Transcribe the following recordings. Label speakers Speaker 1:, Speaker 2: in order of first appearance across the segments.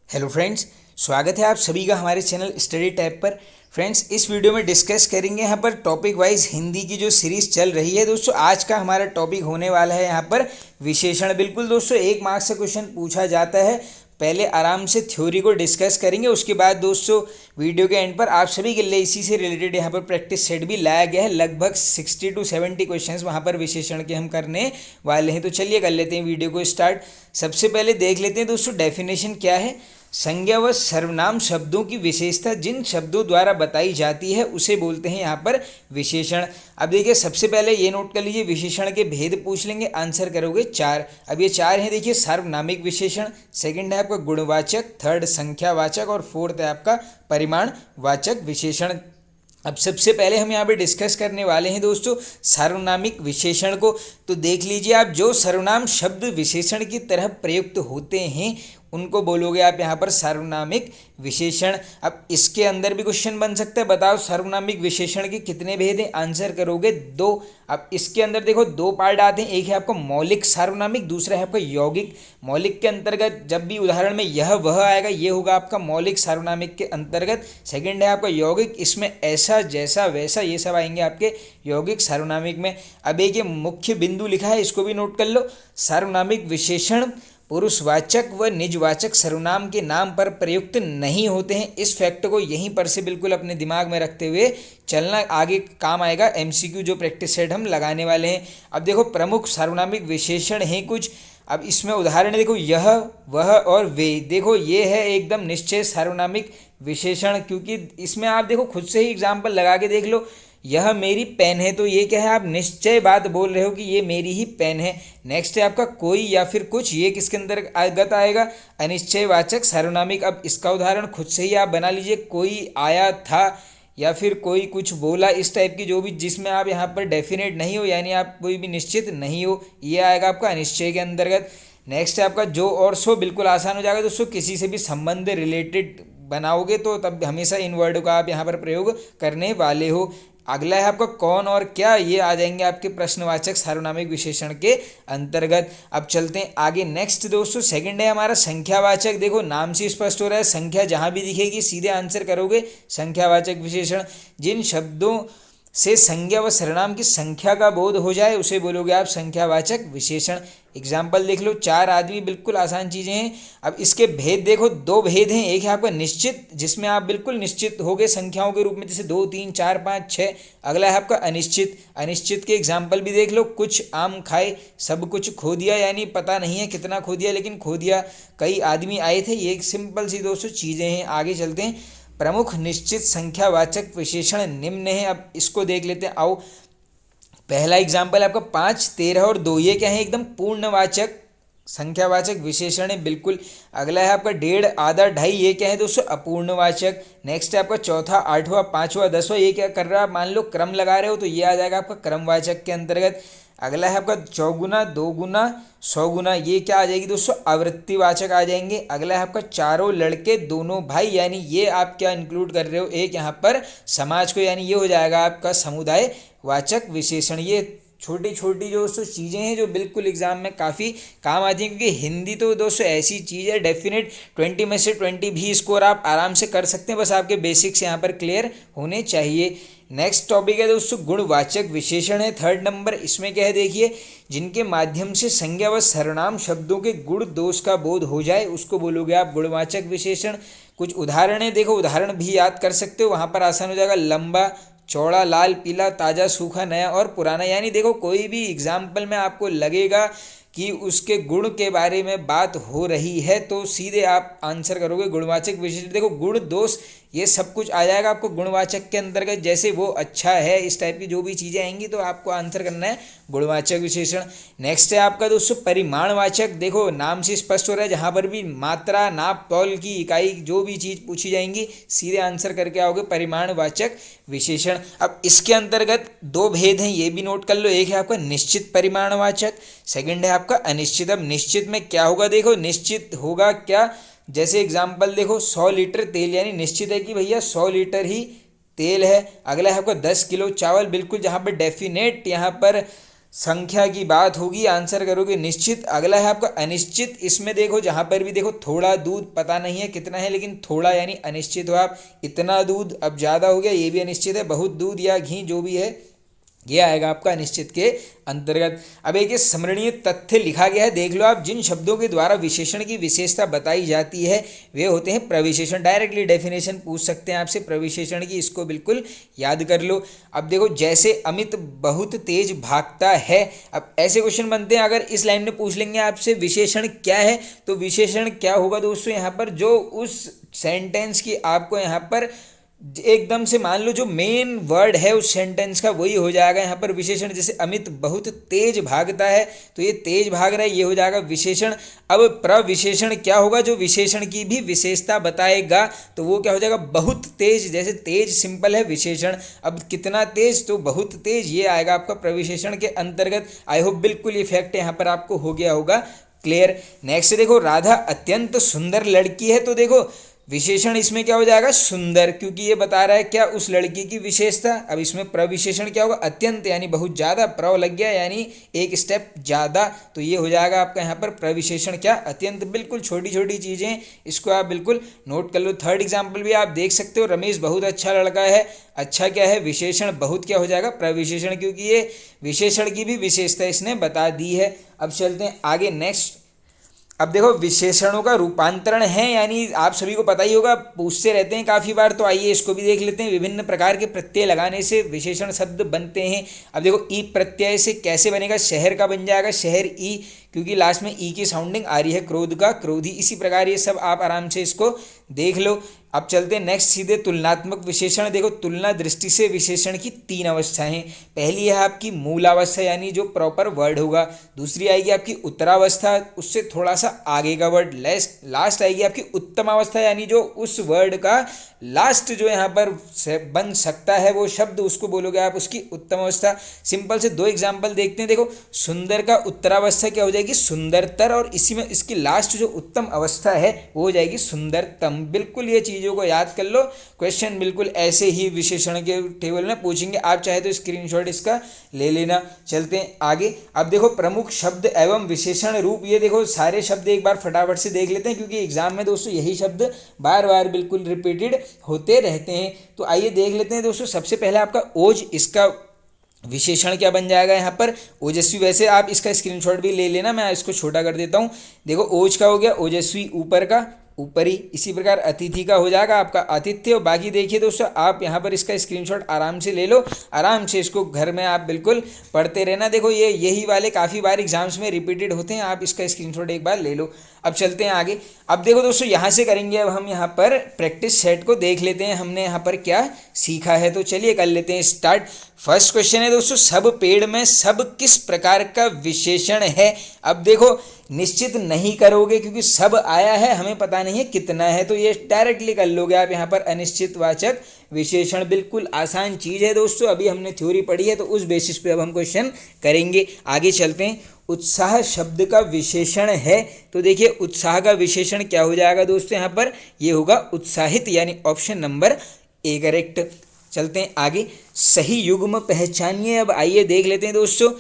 Speaker 1: Hello friends, स्वागत है आप सभी का हमारे चैनल स्टडी टैब पर। फ्रेंड्स, इस वीडियो में डिस्कस करेंगे यहाँ पर टॉपिक वाइज हिंदी की जो सीरीज चल रही है। दोस्तों, आज का हमारा टॉपिक होने वाला है यहाँ पर विशेषण। बिल्कुल दोस्तों, 1 मार्क से क्वेश्चन पूछा जाता है। पहले आराम से थ्योरी को डिस्कस करेंगे, उसके बाद दोस्तों वीडियो के एंड पर आप सभी के लिए इसी से रिलेटेड यहाँ पर प्रैक्टिस सेट भी लाया गया है। लगभग 60 to 70 क्वेश्चंस वहाँ पर विशेषण के हम करने वाले हैं। तो चलिए कर लेते हैं वीडियो को स्टार्ट। सबसे पहले देख लेते हैं दोस्तों डेफिनेशन क्या है। संज्ञा व सर्वनाम शब्दों की विशेषता जिन शब्दों द्वारा बताई जाती है उसे बोलते हैं यहाँ पर विशेषण। अब देखिए, सबसे पहले ये नोट कर लीजिए, विशेषण के भेद पूछ लेंगे, आंसर करोगे 4। अब ये 4 हैं। देखिए, सार्वनामिक विशेषण, सेकंड है आपका गुणवाचक, थर्ड संख्यावाचक और फोर्थ है आपका परिमाणवाचक विशेषण। अब सबसे पहले हम यहाँ पे डिस्कस करने वाले हैं दोस्तों सार्वनामिक विशेषण को। तो देख लीजिए आप, जो सर्वनाम शब्द विशेषण की तरह प्रयुक्त होते हैं उनको बोलोगे आप यहाँ पर सार्वनामिक विशेषण। अब इसके अंदर भी क्वेश्चन बन सकता है, बताओ सार्वनामिक विशेषण के कितने भेद हैं, आंसर करोगे 2। अब इसके अंदर देखो 2 पार्ट आते हैं, एक है आपका मौलिक सार्वनामिक, दूसरा है आपका यौगिक। मौलिक के अंतर्गत जब भी उदाहरण में यह वह आएगा, ये होगा आपका मौलिक सार्वनामिक के अंतर्गत। सेकंड है आपका यौगिक, इसमें ऐसा जैसा वैसा ये सब आएंगे आपके यौगिक सार्वनामिक में। अब एक ये मुख्य बिंदु लिखा है, इसको भी नोट कर लो। सार्वनामिक विशेषण पुरुषवाचक व निजवाचक सर्वनाम के नाम पर प्रयुक्त नहीं होते हैं। इस फैक्ट को यहीं पर से बिल्कुल अपने दिमाग में रखते हुए चलना, आगे काम आएगा एमसीक्यू जो प्रैक्टिस सेट हम लगाने वाले हैं। अब देखो, प्रमुख सार्वनामिक विशेषण हैं कुछ। अब इसमें उदाहरण देखो, यह वह और वे। देखो, ये है एकदम निश्चय सार्वनामिक विशेषण, क्योंकि इसमें आप देखो खुद से ही एग्जाम्पल लगा के देख लो। यह मेरी पेन है, तो ये क्या है, आप निश्चय बात बोल रहे हो कि ये मेरी ही पेन है। नेक्स्ट है आपका कोई या फिर कुछ, ये किसके अंतर्गत आएगा, अनिश्चयवाचक सार्वनामिक। अब इसका उदाहरण खुद से ही आप बना लीजिए, कोई आया था या फिर कोई कुछ बोला, इस टाइप की जो भी, जिसमें आप यहाँ पर डेफिनेट नहीं हो, यानी आप कोई भी निश्चित नहीं हो, ये आएगा आपका अनिश्चय के अंतर्गत। नेक्स्ट है आपका जो और सो, बिल्कुल आसान हो जाएगा दोस्तों, किसी से भी संबंध रिलेटेड बनाओगे तो तब हमेशा इन वर्ड का आप यहाँ पर प्रयोग करने वाले हो। अगला है आपका कौन और क्या, ये आ जाएंगे आपके प्रश्नवाचक सार्वनामिक विशेषण के अंतर्गत। अब चलते हैं आगे। नेक्स्ट दोस्तों सेकंड है हमारा संख्यावाचक। देखो, नाम से स्पष्ट हो रहा है, संख्या जहां भी दिखेगी सीधे आंसर करोगे संख्यावाचक विशेषण। जिन शब्दों से संज्ञा व सर्वनाम की संख्या का बोध हो जाए उसे बोलोगे आप संख्यावाचक विशेषण। एग्जाम्पल देख लो, 4 आदमी, बिल्कुल आसान चीज़ें हैं। अब इसके भेद देखो, 2 भेद हैं। एक है आपका निश्चित, जिसमें आप बिल्कुल निश्चित हो गए संख्याओं के रूप में, जैसे 2 3 4 5 6। अगला है आपका अनिश्चित। अनिश्चित के एग्जाम्पल भी देख लो, कुछ आम खाए सब कुछ खो दिया, यानी पता नहीं है कितना खो दिया लेकिन खो दिया। कई आदमी आए थे, ये एक सिंपल सी दोस्तों चीज़ें हैं। आगे चलते हैं। प्रमुख निश्चित संख्यावाचक विशेषण निम्न है। अब इसको देख लेते हैं, आओ। पहला एग्जाम्पल आपका 5 13 और 2, ये क्या है, एकदम पूर्णवाचक संख्यावाचक विशेषण है बिल्कुल। अगला है आपका 1.5 आधा ढाई, ये क्या है दोस्तों, अपूर्णवाचक। नेक्स्ट है आपका चौथा 8वां 5वां 10वां, ये क्या कर रहा है, मान लो क्रम लगा रहे हो तो ये आ जाएगा आपका क्रमवाचक के अंतर्गत। अगला है आपका 4 गुना 2 गुना 100 गुना, ये क्या आ जाएगी दोस्तों, आवृत्तिवाचक आ जाएंगे। अगला है आपका चारों लड़के दोनों भाई, यानी ये आप क्या इंक्लूड कर रहे हो, एक यहाँ पर समाज को, यानी ये हो जाएगा आपका समुदाय वाचक विशेषण। ये छोटी छोटी जो दोस्तों चीज़ें हैं जो बिल्कुल एग्जाम में काफ़ी काम आती हैं, क्योंकि हिंदी तो दोस्तों ऐसी चीज़ है डेफिनेट 20 में से 20 भी स्कोर आप आराम से कर सकते हैं, बस आपके बेसिक्स यहाँ पर क्लियर होने चाहिए। नेक्स्ट टॉपिक है दोस्तों गुणवाचक विशेषण है, 3rd नंबर। इसमें क्या है देखिए, जिनके माध्यम से संज्ञा व सर्वनाम शब्दों के गुण दोष का बोध हो जाए उसको बोलोगे आप गुणवाचक विशेषण। कुछ उदाहरण है, देखो उदाहरण भी याद कर सकते हो, वहाँ पर आसान हो जाएगा। लंबा, चौड़ा, लाल, पीला, ताज़ा, सूखा, नया और पुराना। यानी देखो, कोई भी एग्जाम्पल में आपको लगेगा कि उसके गुण के बारे में बात हो रही है तो सीधे आप आंसर करोगे गुणवाचक विशेषण। देखो, गुण दोष ये सब कुछ आ जाएगा आपको गुणवाचक के अंतर्गत, जैसे वो अच्छा है, इस टाइप की जो भी चीज़ें आएंगी तो आपको आंसर करना है गुणवाचक विशेषण। नेक्स्ट है आपका दोस्तों परिमाणवाचक। देखो, नाम से स्पष्ट हो रहा है, जहाँ पर भी मात्रा, नाप, तौल की इकाई जो भी चीज़ पूछी जाएंगी सीधे आंसर करके आओगे परिमाणवाचक विशेषण। अब इसके अंतर्गत 2 भेद हैं, ये भी नोट कर लो। एक है आपका निश्चित परिमाणवाचक, सेकंड है आपका अनिश्चित। अब निश्चित में क्या होगा, देखो निश्चित होगा क्या, जैसे एग्जाम्पल देखो 100 लीटर तेल, यानी निश्चित है कि भैया 100 लीटर ही तेल है। अगला है आपका 10 किलो चावल, बिल्कुल जहाँ पर डेफिनेट यहाँ पर संख्या की बात होगी, आंसर करोगे निश्चित। अगला है आपका अनिश्चित। इसमें देखो जहां पर भी देखो थोड़ा दूध, पता नहीं है कितना है लेकिन थोड़ा यानी अनिश्चित हो आप। इतना दूध अब ज़्यादा हो गया, ये भी अनिश्चित है। बहुत दूध या घी जो भी है ये आएगा आपका अनिश्चित के अंतर्गत। अब एक स्मरणीय तथ्य लिखा गया है, देख लो आप। जिन शब्दों के द्वारा विशेषण की विशेषता बताई जाती है वे होते हैं प्रविशेषण। डायरेक्टली डेफिनेशन पूछ सकते हैं आपसे प्रविशेषण की, इसको बिल्कुल याद कर लो। अब देखो जैसे अमित बहुत तेज भागता है। अब ऐसे क्वेश्चन बनते हैं, अगर इस लाइन में पूछ लेंगे आपसे विशेषण क्या है, तो विशेषण क्या होगा दोस्तों, यहाँ पर जो उस सेंटेंस की आपको यहाँ पर एकदम से मान लो जो मेन वर्ड है उस सेंटेंस का वही हो जाएगा यहाँ पर विशेषण। जैसे अमित बहुत तेज भागता है, तो ये तेज भाग रहा है, ये हो जाएगा विशेषण। अब प्रविशेषण क्या होगा, जो विशेषण की भी विशेषता बताएगा, तो वो क्या हो जाएगा बहुत तेज। जैसे तेज सिंपल है विशेषण, अब कितना तेज, तो बहुत तेज, ये आएगा आपका प्रविशेषण के अंतर्गत। आई होप बिल्कुल ये फैक्ट यहाँ पर आपको हो गया होगा क्लियर। नेक्स्ट देखो राधा अत्यंत सुंदर लड़की है, तो देखो विशेषण इसमें क्या हो जाएगा सुंदर, क्योंकि ये बता रहा है क्या उस लड़की की विशेषता। अब इसमें प्रविशेषण क्या होगा अत्यंत, यानी बहुत ज़्यादा, प्रव लग गया यानी एक स्टेप ज़्यादा, तो ये हो जाएगा आपका यहाँ पर प्रविशेषण क्या अत्यंत। बिल्कुल छोटी छोटी चीज़ें, इसको आप बिल्कुल नोट कर लो। थर्ड एग्जाम्पल भी आप देख सकते हो, रमेश बहुत अच्छा लड़का है। अच्छा क्या है विशेषण, बहुत क्या हो जाएगा प्रविशेषण, क्योंकि ये विशेषण की भी विशेषता इसने बता दी है। अब चलते हैं आगे नेक्स्ट। अब देखो विशेषणों का रूपांतरण है, यानी आप सभी को पता ही होगा, पूछते रहते हैं काफ़ी बार, तो आइए इसको भी देख लेते हैं। विभिन्न प्रकार के प्रत्यय लगाने से विशेषण शब्द बनते हैं। अब देखो ई प्रत्यय से कैसे बनेगा, शहर का बन जाएगा शहर ई, क्योंकि लास्ट में ई की साउंडिंग आ रही है, क्रोध का क्रोधी। इसी प्रकार ये सब आप आराम से इसको देख लो। अब चलते हैं नेक्स्ट सीधे तुलनात्मक विशेषण। देखो तुलना दृष्टि से विशेषण की तीन अवस्थाएं। पहली है आपकी मूलावस्था, यानी जो प्रॉपर वर्ड होगा। दूसरी आएगी आपकी उत्तरावस्था, उससे थोड़ा सा आगे का वर्ड। लास्ट आएगी आपकी उत्तम अवस्था, यानी जो उस वर्ड का लास्ट जो यहाँ पर बन सकता है वो शब्द, उसको बोलोगे आप उसकी उत्तम अवस्था। सिंपल से दो एग्जाम्पल देखते हैं। देखो सुंदर का उत्तरावस्था क्या हो जाएगी सुंदरतर, और इसी में इसकी लास्ट जो उत्तम अवस्था है वो हो जाएगी सुंदरतम। बिल्कुल ये चीज़ों को याद कर लो, क्वेश्चन बिल्कुल ऐसे ही विशेषण के टेबल में पूछेंगे। आप चाहे तो स्क्रीनशॉट इसका ले लेना। चलते हैं आगे। अब देखो प्रमुख शब्द एवं विशेषण रूप, ये देखो सारे शब्द एक बार फटाफट से देख लेते हैं, क्योंकि एग्जाम में दोस्तों यही शब्द बार बार बिल्कुल रिपीटेड होते रहते हैं। तो आइए देख लेते हैं दोस्तों। सबसे पहले आपका ओज, इसका विशेषण क्या बन जाएगा यहाँ पर ओजस्वी। वैसे आप इसका स्क्रीनशॉट भी ले लेना, मैं इसको छोटा कर देता हूँ। देखो ओज का हो गया ओजस्वी, ऊपर का ऊपरी। इसी प्रकार अतिथि का हो जाएगा आपका आतिथ्य। और बाकी देखिए दोस्तों, आप यहाँ पर इसका स्क्रीनशॉट आराम से ले लो, आराम से इसको घर में आप बिल्कुल पढ़ते रहना। देखो ये यही वाले काफ़ी बार एग्जाम्स में रिपीटेड होते हैं, आप इसका स्क्रीनशॉट एक बार ले लो। अब चलते हैं आगे। अब देखो दोस्तों यहाँ से करेंगे, अब हम यहाँ पर प्रैक्टिस सेट को देख लेते हैं हमने यहाँ पर क्या सीखा है। तो चलिए कर लेते हैं स्टार्ट। फर्स्ट क्वेश्चन है दोस्तों, सब पेड़ में सब किस प्रकार का विशेषण है। अब देखो निश्चित नहीं करोगे, क्योंकि सब आया है, हमें पता नहीं है कितना है, तो ये डायरेक्टली कर लोगे आप यहाँ पर अनिश्चित वाचक विशेषण। बिल्कुल आसान चीज़ है दोस्तों, अभी हमने थ्योरी पढ़ी है, तो उस बेसिस पे अब हम क्वेश्चन करेंगे। आगे चलते हैं। उत्साह शब्द का विशेषण है, तो देखिए उत्साह का विशेषण क्या हो जाएगा दोस्तों, यहाँ पर ये होगा उत्साहित, यानी ऑप्शन नंबर ए करेक्ट। चलते हैं आगे। सही युग्म पहचानिए। अब आइए देख लेते हैं दोस्तों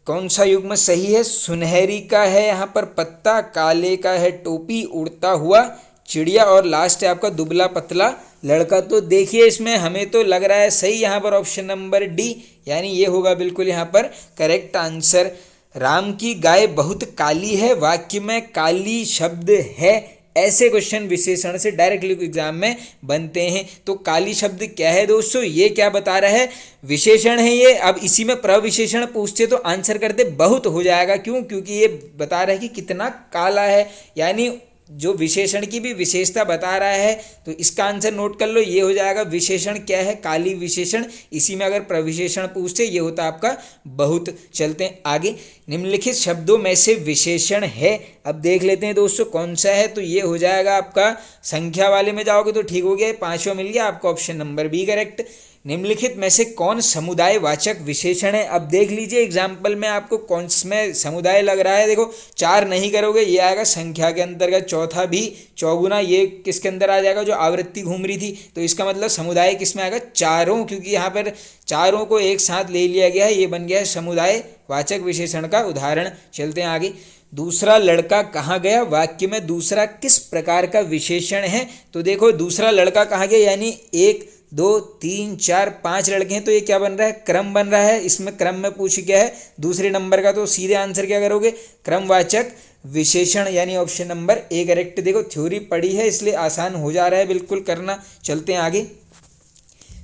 Speaker 1: कौन सा युग्म सही है। सुनहरी का है यहाँ पर पत्ता, काले का है टोपी, उड़ता हुआ चिड़िया, और लास्ट है आपका दुबला पतला लड़का। तो देखिए इसमें हमें तो लग रहा है सही यहाँ पर ऑप्शन नंबर डी, यानी ये होगा बिल्कुल यहाँ पर करेक्ट आंसर। राम की गाय बहुत काली है, वाक्य में काली शब्द है। ऐसे क्वेश्चन विशेषण से डायरेक्टली एग्जाम में बनते हैं। तो काली शब्द क्या है दोस्तों, ये क्या बता रहा है, विशेषण है ये। अब इसी में प्रविशेषण पूछते तो आंसर करते बहुत हो जाएगा। क्यों, क्योंकि ये बता रहा है कि कितना काला है, यानी जो विशेषण की भी विशेषता बता रहा है। तो इसका आंसर नोट कर लो, ये हो जाएगा विशेषण क्या है, काली विशेषण। इसी में अगर प्रविशेषण पूछते ये होता आपका बहुत। चलते हैं आगे। निम्नलिखित शब्दों में से विशेषण है। अब देख लेते हैं दोस्तों कौन सा है, तो ये हो जाएगा आपका संख्या वाले में जाओगे तो ठीक हो गया, पांचवा मिल गया आपको ऑप्शन नंबर बी करेक्ट। निम्नलिखित में से कौन समुदायवाचक विशेषण है। अब देख लीजिए एग्जाम्पल में आपको कौन में समुदाय लग रहा है। देखो 4 नहीं करोगे ये आएगा संख्या के अंतर्गत, चौथा भी, चौगुना ये किसके अंदर आ जाएगा जो आवृत्ति घूम रही थी। तो इसका मतलब समुदाय किस में आएगा, चारों, क्योंकि यहाँ पर चारों को एक साथ ले लिया गया है, ये बन गया है समुदायवाचक विशेषण का उदाहरण। चलते हैं आगे। दूसरा लड़का कहाँ गया, वाक्य में दूसरा किस प्रकार का विशेषण है। तो देखो दूसरा लड़का कहाँ गया, यानी 1 2 3 4 5 लड़के हैं, तो ये क्या बन रहा है, क्रम बन रहा है। इसमें क्रम में पूछ गया है दूसरे नंबर का, तो सीधे आंसर क्या करोगे, क्रमवाचक विशेषण, यानी ऑप्शन नंबर ए करेक्ट। देखो थ्योरी पढ़ी है इसलिए आसान हो जा रहा है बिल्कुल करना। चलते हैं आगे।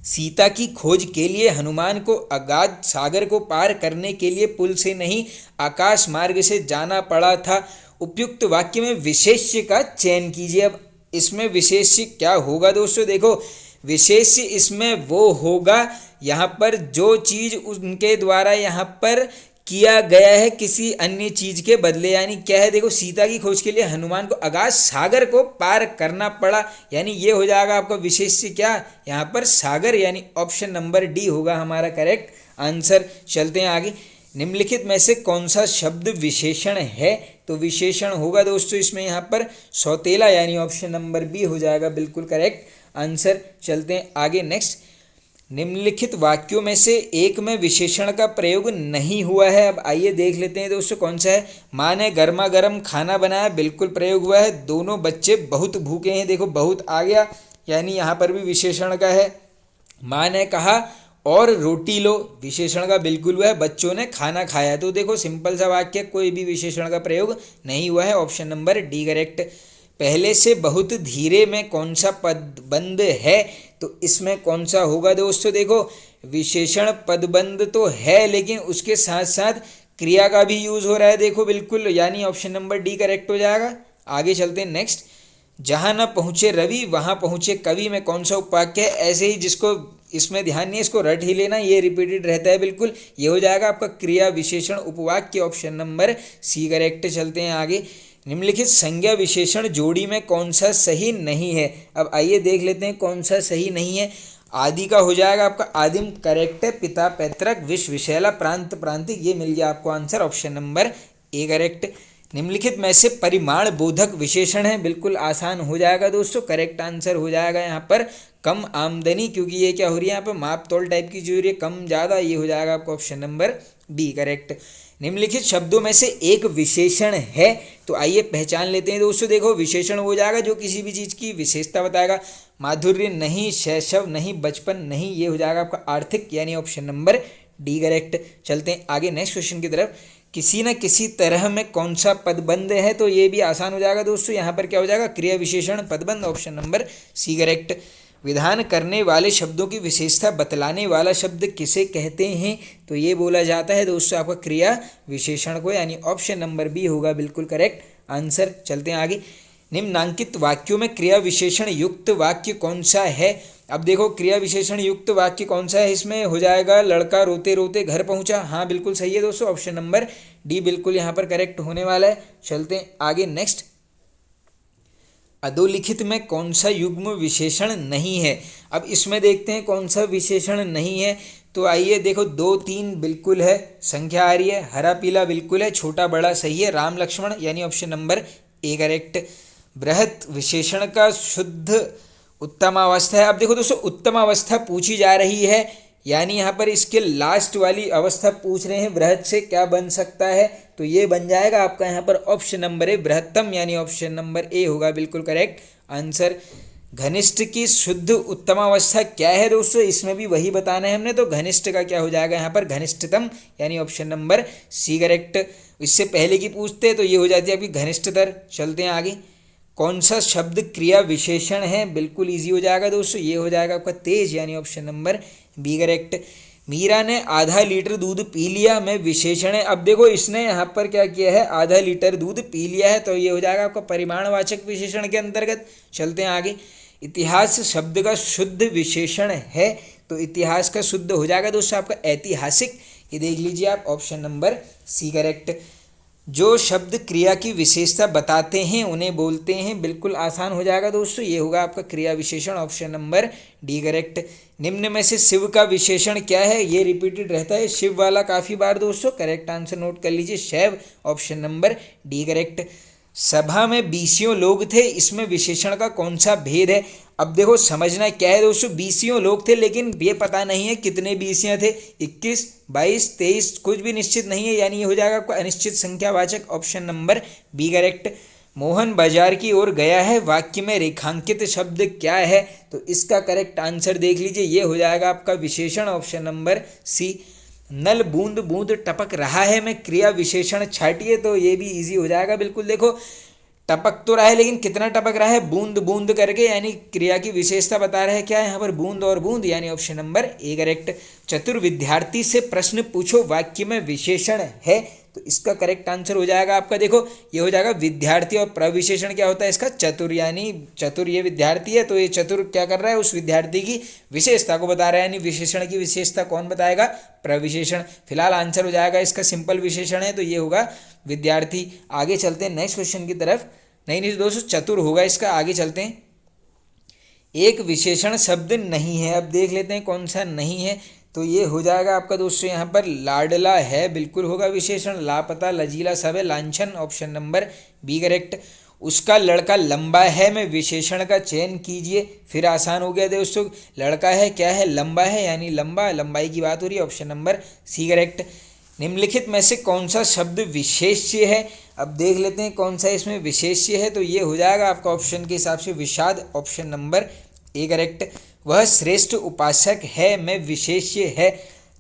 Speaker 1: सीता की खोज के लिए हनुमान को अगाध सागर को पार करने के लिए पुल से नहीं आकाश मार्ग से जाना पड़ा था। उपयुक्त वाक्य में विशेष्य का चयन कीजिए। अब इसमें विशेष्य क्या होगा दोस्तों, देखो विशेष्य इसमें वो होगा यहाँ पर जो चीज़ उनके द्वारा यहाँ पर किया गया है किसी अन्य चीज के बदले, यानी क्या है, देखो सीता की खोज के लिए हनुमान को अगाध सागर को पार करना पड़ा, यानी ये हो जाएगा आपका विशेष्य क्या, यहाँ पर सागर, यानी ऑप्शन नंबर डी होगा हमारा करेक्ट आंसर। चलते हैं आगे। निम्नलिखित में से कौन सा शब्द विशेषण है, तो विशेषण होगा दोस्तों इसमें यहाँ पर सौतेला, यानी ऑप्शन नंबर बी हो जाएगा बिल्कुल करेक्ट आंसर। चलते हैं आगे नेक्स्ट। निम्नलिखित वाक्यों में से एक में विशेषण का प्रयोग नहीं हुआ है। अब आइए देख लेते हैं दोस्तों कौन सा है। माँ ने गर्मा गर्म खाना बनाया, बिल्कुल प्रयोग हुआ है। दोनों बच्चे बहुत भूखे हैं, देखो बहुत आ गया, यानी यहाँ पर भी विशेषण का है। माँ ने कहा और रोटी लो, विशेषण का बिल्कुल हुआ है। बच्चों ने खाना खाया, तो देखो सिंपल सा वाक्य, कोई भी विशेषण का प्रयोग नहीं हुआ है, ऑप्शन नंबर डी करेक्ट। पहले से बहुत धीरे में कौन सा पदबंध है, तो इसमें कौन सा होगा दोस्तों, देखो विशेषण पदबंध तो है लेकिन उसके साथ साथ क्रिया का भी यूज हो रहा है, देखो बिल्कुल, यानी ऑप्शन नंबर डी करेक्ट हो जाएगा। आगे चलते हैं नेक्स्ट। जहाँ न पहुँचे रवि वहाँ पहुँचे कवि में कौन सा उपवाक्य है। ऐसे ही जिसको इसमें ध्यान नहीं, इसको रट ही लेना, ये रिपीटेड रहता है बिल्कुल, ये हो जाएगा आपका क्रिया विशेषण उपवाक्य, ऑप्शन नंबर सी करेक्ट। चलते हैं आगे। निम्नलिखित संज्ञा विशेषण जोड़ी में कौन सा सही नहीं है। अब आइए देख लेते हैं कौन सा सही नहीं है। आदि का हो जाएगा आपका आदिम करेक्ट है, पिता पैतृक, विश्व विशैला, प्रांत प्रांतिक, ये मिल गया आपको answer, option number A correct. निम्नलिखित में से परिमाण बोधक विशेषण है, बिल्कुल आसान हो जाएगा दोस्तों, करेक्ट आंसर हो जाएगा यहाँ पर कम आमदनी, क्योंकि ये क्या हो रही है यहाँ पर माप तोल टाइप की जो रही है कम ज़्यादा, ये हो जाएगा आपको ऑप्शन नंबर बी करेक्ट। निम्नलिखित शब्दों में से एक विशेषण है, तो आइए पहचान लेते हैं दोस्तों। देखो विशेषण हो जाएगा जो किसी भी चीज़ की विशेषता बताएगा। माधुर्य नहीं, शैशव नहीं, बचपन नहीं, ये हो जाएगा आपका आर्थिक, यानी ऑप्शन नंबर डी करेक्ट। चलते हैं आगे नेक्स्ट क्वेश्चन की तरफ। किसी न किसी तरह में कौन सा पदबंध है, तो ये भी आसान हो जाएगा दोस्तों। यहाँ पर क्या हो जाएगा, क्रिया विशेषण पदबंध, ऑप्शन नंबर सी करेक्ट। विधान करने वाले शब्दों की विशेषता बतलाने वाला शब्द किसे कहते हैं, तो ये बोला जाता है दोस्तों आपका क्रिया विशेषण को, यानी ऑप्शन नंबर बी होगा बिल्कुल करेक्ट आंसर। चलते हैं आगे। निम्नांकित वाक्यों में क्रिया विशेषण युक्त वाक्य कौन सा है। अब देखो क्रिया विशेषण युक्त वाक्य कौन सा है, इसमें हो जाएगा लड़का रोते रोते घर पहुंचा, हाँ बिल्कुल सही है दोस्तों, ऑप्शन नंबर डी बिल्कुल यहाँ पर करेक्ट होने वाला है। चलते हैं आगे नेक्स्ट। अधोलिखित में कौन सा युग्म विशेषण नहीं है। अब इसमें देखते हैं कौन सा विशेषण नहीं है, तो आइए देखो 2 3 बिल्कुल है, संख्या आ रही है, हरा पीला बिल्कुल है, छोटा बड़ा सही है, राम लक्ष्मण, यानी ऑप्शन नंबर ए करेक्ट। बृहत विशेषण का शुद्ध उत्तम अवस्था है। अब देखो दोस्तों उत्तम अवस्था पूछी जा रही है, यानी यहाँ पर इसके लास्ट वाली अवस्था पूछ रहे हैं, बृहत से क्या बन सकता है, तो ये बन जाएगा आपका यहाँ पर ऑप्शन नंबर ए बृहत्तम, यानी ऑप्शन नंबर ए होगा बिल्कुल करेक्ट आंसर। घनिष्ठ की शुद्ध उत्तम अवस्था क्या है दोस्तों, इसमें भी वही बताना है हमने, तो घनिष्ठ का क्या हो जाएगा यहाँ पर घनिष्ठतम, यानी ऑप्शन नंबर सी करेक्ट। इससे पहले की पूछते तो ये हो जाती है आपकी घनिष्ठतर। चलते हैं आगे। कौन सा शब्द क्रिया विशेषण है, बिल्कुल इजी हो जाएगा दोस्तों, ये हो जाएगा आपका तेज, यानी option number B correct. Meera ने आधा लीटर दूध पी लिया में विशेषण है। अब देखो इसने यहाँ पर क्या किया है, आधा लीटर दूध पी लिया है, तो ये हो जाएगा आपका परिमाणवाचक विशेषण के अंतर्गत। चलते हैं आगे। इतिहास शब्द का शुद्ध विशेषण है, तो इतिहास का शुद्ध हो जाएगा दोस्तों आपका ऐतिहासिक, ये देख लीजिए आप, ऑप्शन नंबर सी करेक्ट। जो शब्द क्रिया की विशेषता बताते हैं उन्हें बोलते हैं। बिल्कुल आसान हो जाएगा दोस्तों, ये होगा आपका क्रिया विशेषण, ऑप्शन नंबर डी करेक्ट। निम्न में से शिव का विशेषण क्या है, ये रिपीटेड रहता है शिव वाला काफ़ी बार दोस्तों, करेक्ट आंसर नोट कर लीजिए शैव, ऑप्शन नंबर डी करेक्ट। सभा में 20 लोग थे, इसमें विशेषण का कौन सा भेद है। अब देखो समझना क्या है दोस्तों, 20 लोग थे लेकिन ये पता नहीं है कितने 20 थे, 21, 22, 23, कुछ भी निश्चित नहीं है, यानी ये हो जाएगा आपका अनिश्चित संख्यावाचक, option number B correct. Mohan बाजार की ओर गया है, वाक्य में रेखांकित शब्द क्या है, तो इसका करेक्ट आंसर देख लीजिए, ये हो जाएगा आपका विशेषण, ऑप्शन नंबर सी। नल बूंद बूंद टपक रहा है में क्रिया विशेषण छाटिए, तो ये भी इजी हो जाएगा। बिल्कुल देखो टपक तो रहा है लेकिन कितना टपक रहा है, बूंद बूंद करके, यानी क्रिया की विशेषता बता रहा है क्या है यहाँ पर, बूंद और बूंद, यानी ऑप्शन नंबर ए करेक्ट। चतुर विद्यार्थी से प्रश्न पूछो, वाक्य में विशेषण है, तो इसका करेक्ट आंसर हो जाएगा आपका, देखो ये हो जाएगा विद्यार्थी, और प्रविशेषण क्या होता है इसका, चतुर, यानी चतुर ये विद्यार्थी है, तो ये चतुर क्या कर रहा है, उस विद्यार्थी की विशेषता को बता रहा है, यानी विशेषण की विशेषता कौन बताएगा, प्रविशेषण। फिलहाल आंसर हो जाएगा इसका सिंपल विशेषण है, तो ये होगा विद्यार्थी। आगे चलते हैं नेक्स्ट क्वेश्चन की तरफ। नहीं दोस्तों चतुर होगा इसका, आगे चलते हैं। एक विशेषण शब्द नहीं है, अब देख लेते हैं कौन सा नहीं है, तो ये हो जाएगा आपका दोस्तों यहाँ पर लाडला है, बिल्कुल होगा विशेषण। लापता, लजीला सब है, लांछन, ऑप्शन नंबर बी करेक्ट। उसका लड़का लंबा है में विशेषण का चयन कीजिए, फिर आसान हो गया दोस्तों, लड़का है क्या है, लंबा है, यानी लंबा, लंबाई की बात हो रही है, ऑप्शन नंबर सी करेक्ट। निम्नलिखित में से कौन सा शब्द विशेष्य है, अब देख लेते हैं कौन सा इसमें विशेष्य है, तो ये हो जाएगा आपका ऑप्शन के हिसाब से विषाद, ऑप्शन नंबर ए करेक्ट। वह श्रेष्ठ उपासक है में विशेष्य है,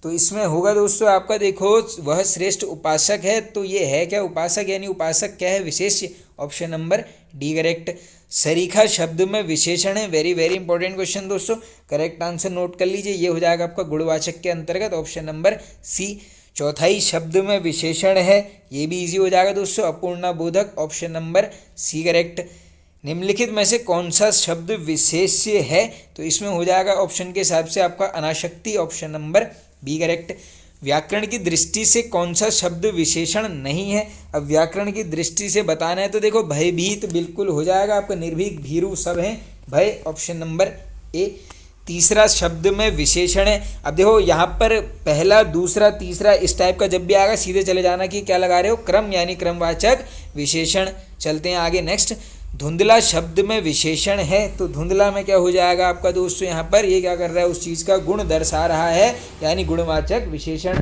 Speaker 1: तो इसमें होगा दोस्तों आपका, देखो वह श्रेष्ठ उपासक है, तो ये है क्या, उपासक, यानी उपासक क्या है, विशेष्य, ऑप्शन नंबर डी करेक्ट। सरीखा शब्द में विशेषण है, वेरी वेरी इंपॉर्टेंट क्वेश्चन दोस्तों, करेक्ट आंसर नोट कर लीजिए, ये हो जाएगा आपका गुणवाचक के अंतर्गत, ऑप्शन नंबर सी। चौथाई शब्द में विशेषण है, ये भी इजी हो जाएगा दोस्तों, अपूर्णा बोधक, ऑप्शन नंबर सी करेक्ट। निम्नलिखित में से कौन सा शब्द विशेष्य है, तो इसमें हो जाएगा ऑप्शन के हिसाब से आपका अनाशक्ति, ऑप्शन नंबर बी करेक्ट। व्याकरण की दृष्टि से कौन सा शब्द विशेषण नहीं है, अब व्याकरण की दृष्टि से बताना है, तो देखो भयभीत बिल्कुल हो जाएगा आपका, निर्भीक, भीरू सब हैं, भय, ऑप्शन नंबर ए। तीसरा शब्द में विशेषण है, अब देखो यहाँ पर पहला, दूसरा, तीसरा, इस टाइप का जब भी आएगा सीधे चले जाना कि क्या लगा रहे हो, क्रम, यानी क्रमवाचक विशेषण। चलते हैं आगे नेक्स्ट। धुंधला शब्द में विशेषण है, तो धुंधला में क्या हो जाएगा आपका दोस्तों, यहाँ पर ये क्या कर रहा है, उस चीज़ का गुण दर्शा रहा है, यानी गुणवाचक विशेषण।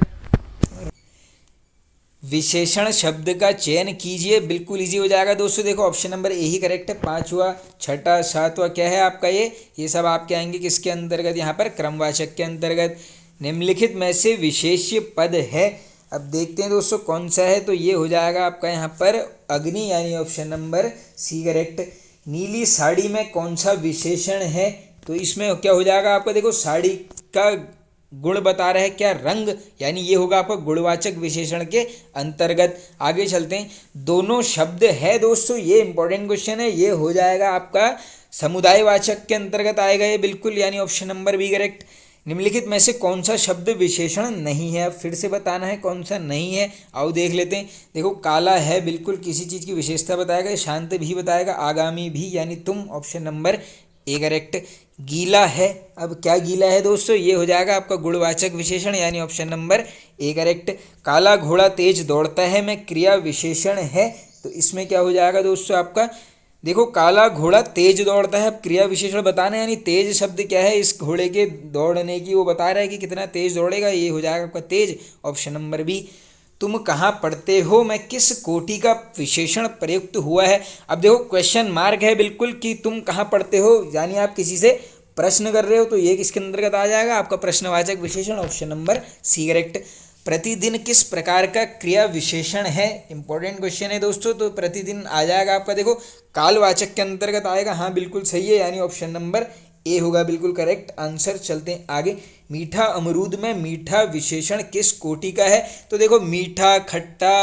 Speaker 1: विशेषण शब्द का चयन कीजिए, बिल्कुल इजी हो जाएगा दोस्तों, देखो option number A he correct है। पांचवा, छठा, सातवां क्या है आपका, ये सब आपके आएंगे किसके अंतर्गत, यहाँ पर क्रमवाचक के अंतर्गत। निम्नलिखित में से विशेष्य पद है, अब देखते हैं दोस्तों कौन सा है, तो ये हो जाएगा आपका यहाँ पर अग्नि, यानी ऑप्शन नंबर सी करेक्ट। नीली साड़ी में कौन सा विशेषण है, तो इसमें क्या हो जाएगा आपका, देखो साड़ी का गुण बता रहा है क्या, रंग, यानी ये होगा आपका गुणवाचक विशेषण के अंतर्गत। आगे चलते हैं। दोनों शब्द है दोस्तों, ये इंपॉर्टेंट क्वेश्चन है, ये हो जाएगा आपका समुदायवाचक के अंतर्गत आएगा ये बिल्कुल, यानी ऑप्शन नंबर बी करेक्ट। निम्नलिखित में से कौन सा शब्द विशेषण नहीं है, फिर से बताना है कौन सा नहीं है, आओ देख लेते हैं। देखो काला है, बिल्कुल किसी चीज़ की विशेषता बताएगा, शांत भी बताएगा, आगामी भी, यानी तुम, ऑप्शन नंबर ए करेक्ट। गीला है, अब क्या गीला है दोस्तों, ये हो जाएगा आपका गुणवाचक विशेषण, यानी ऑप्शन नंबर ए करेक्ट। काला घोड़ा तेज दौड़ता है में क्रिया विशेषण है, तो इसमें क्या हो जाएगा दोस्तों आपका, देखो काला घोड़ा तेज दौड़ता है, अब क्रिया विशेषण बताना है, यानी तेज शब्द क्या है, इस घोड़े के दौड़ने की वो बता रहा है कि कितना तेज दौड़ेगा, ये हो जाएगा आपका तेज, ऑप्शन नंबर बी। तुम कहाँ पढ़ते हो में किस कोटि का विशेषण प्रयुक्त हुआ है, अब देखो क्वेश्चन मार्क है बिल्कुल कि तुम कहाँ पढ़ते हो, यानी आप किसी से प्रश्न कर रहे हो, तो ये किसके अंतर्गत आ जाएगा आपका प्रश्नवाचक विशेषण, ऑप्शन नंबर सी करेक्ट। प्रतिदिन किस प्रकार का क्रिया विशेषण है, इंपॉर्टेंट क्वेश्चन है दोस्तों, तो प्रतिदिन आ जाएगा आपका, देखो कालवाचक के अंतर्गत आएगा, हाँ बिल्कुल सही है, यानी ऑप्शन नंबर ए होगा बिल्कुल करेक्ट आंसर। चलते हैं आगे। मीठा अमरूद में मीठा विशेषण किस कोटि का है, तो देखो मीठा, खट्टा,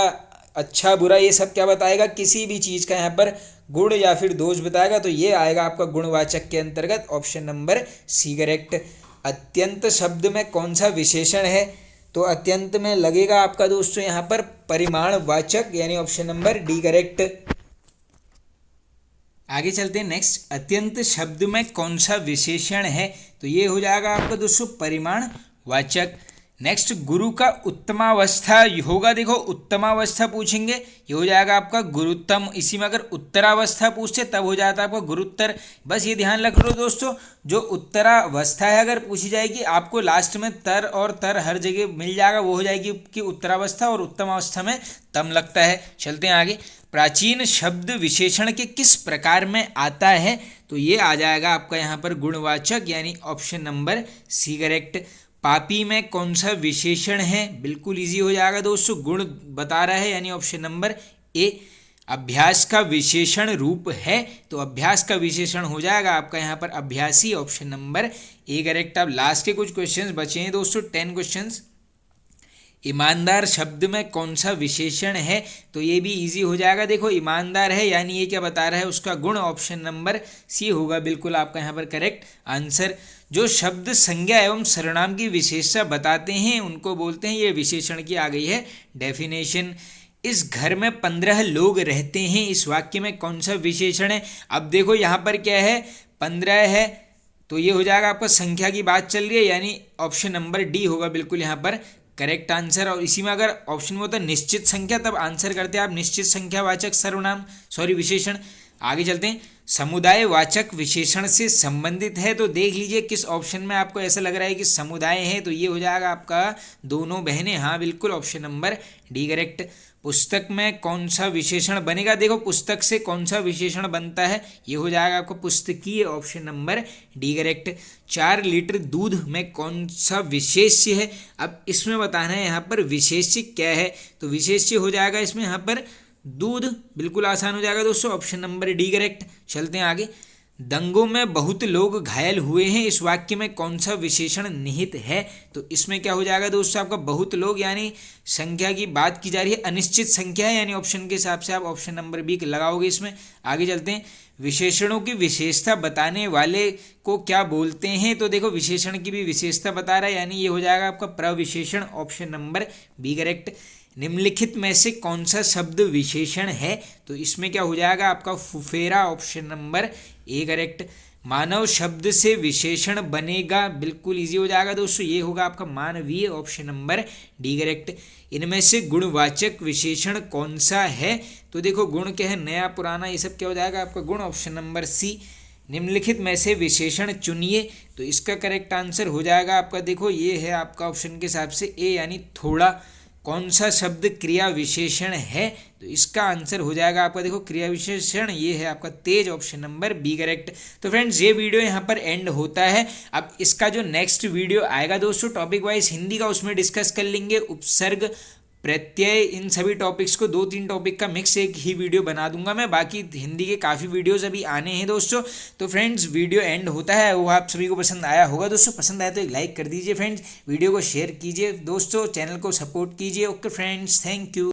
Speaker 1: अच्छा, बुरा, ये सब क्या बताएगा, किसी भी चीज़ का यहाँ पर गुण या फिर दोष बताएगा, तो ये आएगा आपका गुणवाचक के अंतर्गत, ऑप्शन नंबर सी करेक्ट। अत्यंत शब्द में कौन सा विशेषण है, तो अत्यंत में लगेगा आपका दोस्तों यहाँ पर परिमाणवाचक, यानी ऑप्शन नंबर डी करेक्ट। आगे चलते हैं नेक्स्ट, अत्यंत शब्द में कौन सा विशेषण है, तो ये हो जाएगा आपका दोस्तों परिमाणवाचक। नेक्स्ट, गुरु का उत्तमावस्था होगा, देखो उत्तमावस्था पूछेंगे, ये हो जाएगा आपका गुरुत्तम। इसी में अगर उत्तरावस्था पूछते तब हो जाता है आपका गुरुत्तर। बस ये ध्यान रख लो दोस्तों, जो उत्तरावस्था है अगर पूछी जाएगी आपको लास्ट में तर और तर हर जगह मिल जाएगा, वो हो जाएगी कि उत्तरावस्था, और उत्तमावस्था में तम लगता है। चलते हैं आगे, प्राचीन शब्द विशेषण के किस प्रकार में आता है, तो ये आ जाएगा आपका यहाँ पर गुणवाचक, यानी ऑप्शन नंबर सी करेक्ट। पापी में कौन सा विशेषण है, बिल्कुल इजी हो जाएगा दोस्तों, गुण बता रहा है, यानी ऑप्शन नंबर ए। अभ्यास का विशेषण रूप है, तो अभ्यास का विशेषण हो जाएगा आपका यहाँ पर अभ्यासी, ऑप्शन नंबर ए करेक्ट। अब लास्ट के कुछ क्वेश्चंस बचे हैं दोस्तों, 10 क्वेश्चंस। ईमानदार शब्द में कौन सा विशेषण है, तो ये भी इजी हो जाएगा, देखो ईमानदार है, यानी ये क्या बता रहा है, उसका गुण, ऑप्शन नंबर सी होगा बिल्कुल आपका यहाँ पर करेक्ट आंसर। जो शब्द संज्ञा एवं सर्वनाम की विशेषता बताते हैं उनको बोलते हैं, ये विशेषण की आ गई है डेफिनेशन। इस घर में 15 लोग रहते हैं, इस वाक्य में कौन सा विशेषण है। अब देखो यहाँ पर क्या है, 15 है, तो ये हो जाएगा आपका संख्या की बात चल रही है, यानी ऑप्शन नंबर डी होगा बिल्कुल यहाँ पर करेक्ट आंसर। और इसी में अगर ऑप्शन में होता है निश्चित संख्या, तब आंसर करते हैं आप निश्चित संख्यावाचक सर्वनाम, विशेषण। आगे चलते हैं, समुदायवाचक विशेषण से संबंधित है, तो देख लीजिए किस ऑप्शन में आपको ऐसा लग रहा है कि समुदाय है, तो ये हो जाएगा आपका दोनों बहनें, हाँ बिल्कुल ऑप्शन नंबर डी करेक्ट। पुस्तक में कौन सा विशेषण बनेगा, देखो पुस्तक से कौन सा विशेषण बनता है, ये हो जाएगा आपका पुस्तकीय, option number D correct. 4 litre दूध में कौन सा विशेष्य है, अब इसमें बताना है यहाँ पर विशेष्य क्या है, तो विशेष्य हो जाएगा इसमें यहाँ पर दूध, बिल्कुल आसान हो जाएगा दोस्तों, ऑप्शन नंबर डी करेक्ट। चलते हैं आगे, दंगों में बहुत लोग घायल हुए हैं, इस वाक्य में कौन सा विशेषण निहित है, तो इसमें क्या हो जाएगा दोस्तों आपका बहुत लोग, यानी संख्या की बात की जा रही है, अनिश्चित संख्या है, यानी ऑप्शन के हिसाब से आप ऑप्शन नंबर बी लगाओगे इसमें। आगे चलते हैं, विशेषणों की विशेषता बताने वाले को क्या बोलते हैं, तो देखो विशेषण की भी विशेषता बता रहा है, यानी ये हो जाएगा आपका प्रविशेषण, ऑप्शन नंबर बी करेक्ट। निम्नलिखित में से कौन सा शब्द विशेषण है, तो इसमें क्या हो जाएगा आपका फुफेरा, ऑप्शन नंबर ए करेक्ट। मानव शब्द से विशेषण बनेगा, बिल्कुल इजी हो जाएगा दोस्तों, ये होगा आपका मानवीय, ऑप्शन नंबर डी करेक्ट। इनमें से गुणवाचक विशेषण कौन सा है, तो देखो गुण क्या है, नया पुराना, ये सब क्या हो जाएगा आपका गुण, ऑप्शन नंबर सी। निम्नलिखित में से विशेषण चुनिए, तो इसका करेक्ट आंसर हो जाएगा आपका, देखो ये है आपका ऑप्शन के हिसाब से ए, यानी थोड़ा। कौन सा शब्द क्रिया विशेषण है, तो इसका आंसर हो जाएगा आपका, देखो क्रिया विशेषण ये है आपका तेज, ऑप्शन नंबर बी करेक्ट। तो फ्रेंड्स ये वीडियो यहाँ पर एंड होता है। अब इसका जो नेक्स्ट वीडियो आएगा दोस्तों टॉपिक वाइज हिंदी का, उसमें डिस्कस कर लेंगे उपसर्ग, प्रत्यय, इन सभी टॉपिक्स को, 2-3 टॉपिक का मिक्स एक ही वीडियो बना दूंगा मैं, बाकी हिंदी के काफ़ी वीडियोस अभी आने हैं दोस्तों। तो फ्रेंड्स वीडियो एंड होता है, वो आप सभी को पसंद आया होगा दोस्तों, पसंद आया तो एक लाइक कर दीजिए फ्रेंड्स, वीडियो को शेयर कीजिए दोस्तों, चैनल को सपोर्ट कीजिए। Okay friends, thank you.